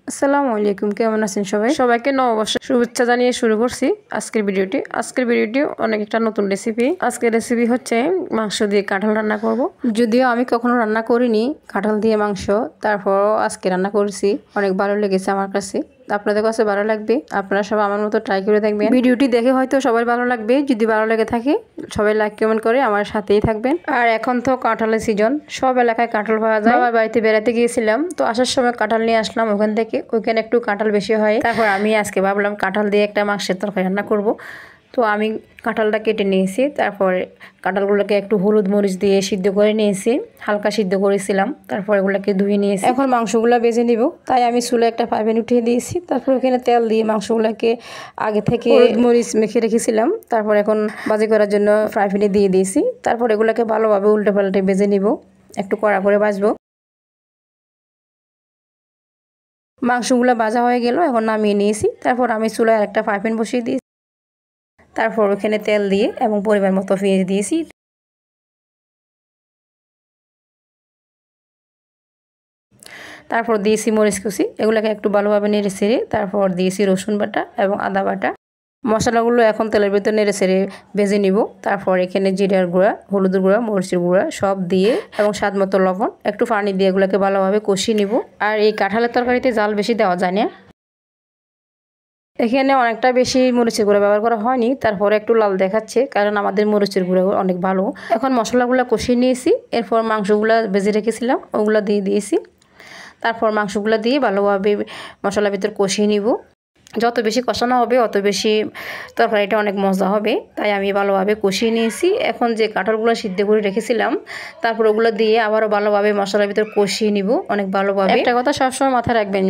আসসালামু আলাইকুম, কেমন আছেন সবাই? সবাইকে নববর্ষের শুভেচ্ছা জানিয়ে শুরু করছি আজকের ভিডিওটি। অনেক একটা নতুন রেসিপি। আজকের রেসিপি হচ্ছে মাংস দিয়ে কাঁঠাল রান্না করব। যদিও আমি কখনো রান্না করিনি কাঁঠাল দিয়ে মাংস, তারপরও আজকে রান্না করেছি। অনেক ভালো লেগেছে আমার কাছে, আপনাদের কাছে ভালো লাগবে। আপনারা সবাই আমার মতো ট্রাই করে দেখবেন। ভিডিওটি দেখে হয়তো সবাই ভালো লাগবে। যদি ভালো লেগে থাকে সবাই লাইক কমেন্ট করে আমার সাথেই থাকবেন। আর এখন তো কাঁঠালের সিজন, সব এলাকায় কাঁঠাল পাওয়া যায়। আমার বাড়িতে বেড়াতে গিয়েছিলাম, তো আসার সময় কাঁঠাল নিয়ে আসলাম ওখান থেকে। ওইখানে একটু কাঁঠাল বেশি হয়। তারপর আমি আজকে ভাবলাম কাঁঠাল দিয়ে একটা মাংসের তরকারি রান্না করব। তো আমি কাঁঠালটা কেটে নিয়েছি, তারপরে কাঁঠালগুলোকে একটু হলুদ মরিচ দিয়ে সিদ্ধ করে নিয়েছি, হালকা সিদ্ধ করেছিলাম। তারপর এগুলোকে ধুয়ে নিয়েছি। এখন মাংসগুলো বেজে নিব, তাই আমি চুলে একটা ফ্রাই প্যান উঠিয়ে দিয়েছি। তারপর ওখানে তেল দিয়ে মাংসগুলোকে আগে থেকে হলুদ মরিচ মেখে রেখেছিলাম, তারপর এখন ভাজি করার জন্য ফ্রাই প্যানে দিয়ে দিয়েছি। তারপর এগুলোকে ভালোভাবে উল্টে পাল্টে বেজে নিব, একটু কড়া করে ভাজবো। মাংসগুলো ভাজা হয়ে গেল, এখন নামিয়ে নিয়েছি। তারপর আমি চুলায় একটা ফ্রাই প্যান বসিয়ে দিয়েছি। তারপর ওখানে তেল দিয়ে এবং পরিমাণ মতো পেঁয়াজ দিয়েছি। তারপর দিয়েছি মরিচ কুচি, এগুলোকে একটু ভালোভাবে নেড়ে ছেড়ে তারপর দিয়েছি রসুন বাটা এবং আদা বাটা। মশলাগুলো এখন তেলের ভিতর নেড়ে ছেড়ে ভেজে নিব। তারপর এখানে জিরার গুঁড়া, হলুদের গুঁড়া, মরিচের গুঁড়া সব দিয়ে এবং স্বাদ মতো লবণ, একটু পানি দিয়ে এগুলোকে ভালোভাবে কষিয়ে নিব। আর এই কাঁঠালের তরকারিতে জাল বেশি দেওয়া যায় না। এখানে অনেকটা বেশি মরিচের গুঁড়া ব্যবহার করা হয়নি, তারপরে একটু লাল দেখাচ্ছে কারণ আমাদের মরিচের গুঁড়া অনেক ভালো। এখন মশলাগুলো কষিয়ে নিয়েছি, এরপর মাংসগুলো ভেজে রেখেছিলাম ওগুলো দিয়ে দিয়েছি। তারপর মাংসগুলো দিয়ে ভালোভাবে মশলার ভিতর কষিয়ে নিব। যত বেশি কষানো হবে অত বেশি তরকারিটা অনেক মজা হবে, তাই আমি ভালোভাবে কষিয়ে নিয়েছি। এখন যে কাঁঠালগুলো সিদ্ধ করে রেখেছিলাম তারপর ওগুলো দিয়ে আবারও ভালোভাবে মশলার ভিতর কষিয়ে নিব অনেক ভালোভাবে। একটা কথা সবসময় মাথায় রাখবেন,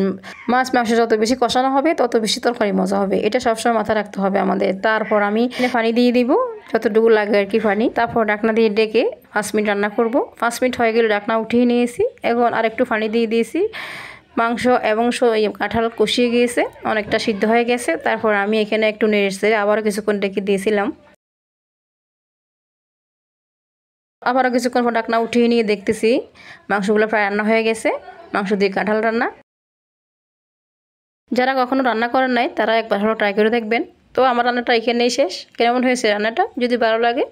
মাছ মাংস যত বেশি কষানো হবে তত বেশি তরকারি মজা হবে, এটা সবসময় মাথায় রাখতে হবে আমাদের। তারপর আমি পানি দিয়ে দিব যতটুকু লাগে আর কি পানি। তারপর ঢাকনা দিয়ে ডেকে 5 মিনিট রান্না করব। 5 মিনিট হয়ে গেলে ঢাকনা উঠিয়ে নিয়েছি। এখন আর একটু পানি দিয়ে দিয়েছি। মাংস এবং কাঁঠাল কষিয়ে গিয়েছে, অনেকটা সিদ্ধ হয়ে গেছে। তারপর আমি এখানে একটু নেড়ে ছেড়ে আবারও কিছুক্ষণ রেখে দিয়েছিলাম। আবারও কিছুক্ষণ পর ঢাকনা উঠিয়ে নিয়ে দেখতেছি মাংসগুলো প্রায় রান্না হয়ে গেছে। মাংস দিয়ে কাঁঠাল রান্না, যারা কখনো রান্না করেন নাই তারা একবার হলো ট্রাই করে দেখবেন। তো আমার রান্নাটা এখানেই শেষ। কেমন হয়েছে রান্নাটা যদি ভালো লাগে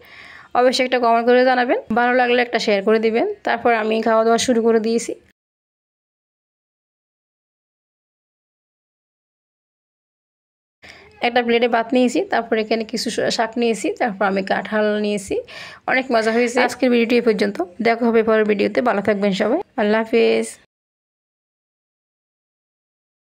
অবশ্যই একটা কমেন্ট করে জানাবেন, ভালো লাগলে একটা শেয়ার করে দিবেন। তারপর আমি খাওয়া দাওয়া শুরু করে দিয়েছি। একটা প্লেটে ভাত নিয়েছি, তারপর এখানে কিছু শাক নিয়েছি, তারপর আমি কাঁঠাল নিয়েছি। অনেক মজা হয়েছে। আজকের ভিডিওটি এই পর্যন্ত, দেখা হবে পরের ভিডিওতে। ভালো থাকবেন সবাই, আল্লাহ হাফেজ।